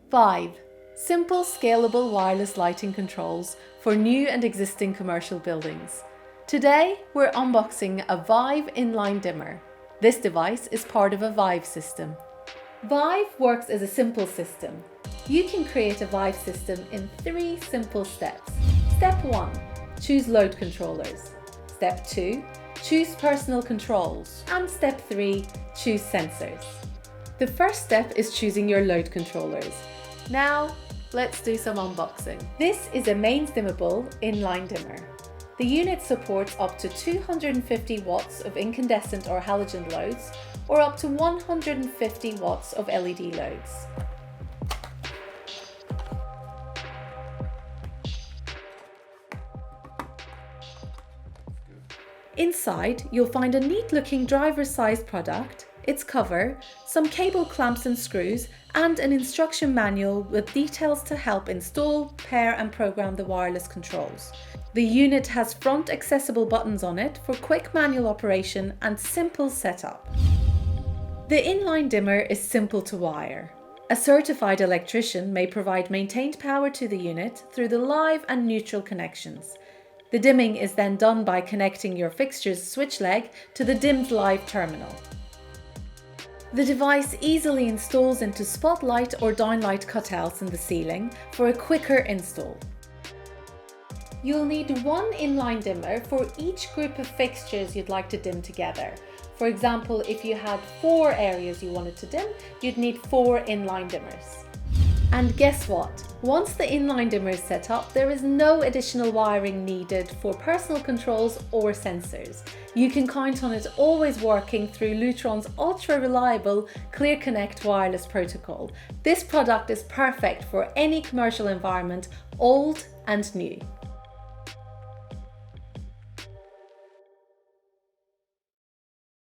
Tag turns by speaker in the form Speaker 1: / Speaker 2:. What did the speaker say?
Speaker 1: Vive, simple scalable wireless lighting controls for new and existing commercial buildings. Today we're unboxing a Vive inline dimmer. This device is part of a Vive system. Vive works as a simple system. You can create a Vive system in 3 simple steps. Step 1. Choose load controllers. Step 2. Choose personal controls. And Step 3. Choose sensors. The first step is choosing your load controllers. Now, let's do some unboxing. This is a mains dimmable inline dimmer. The unit supports up to 250 watts of incandescent or halogen loads, or up to 150 watts of LED loads. Inside, you'll find a neat-looking driver-sized product, its cover, some cable clamps and screws, and an instruction manual with details to help install, pair and program the wireless controls. The unit has front accessible buttons on it for quick manual operation and simple setup. The inline dimmer is simple to wire. A certified electrician may provide maintained power to the unit through the live and neutral connections. The dimming is then done by connecting your fixture's switch leg to the dimmed live terminal. The device easily installs into spotlight or downlight cutouts in the ceiling for a quicker install. You'll need 1 inline dimmer for each group of fixtures you'd like to dim together. For example, if you had 4 areas you wanted to dim, you'd need 4 inline dimmers. And guess what? Once the inline dimmer is set up, there is no additional wiring needed for personal controls or sensors. You can count on it always working through Lutron's ultra-reliable Clear Connect wireless protocol. This product is perfect for any commercial environment, old and new.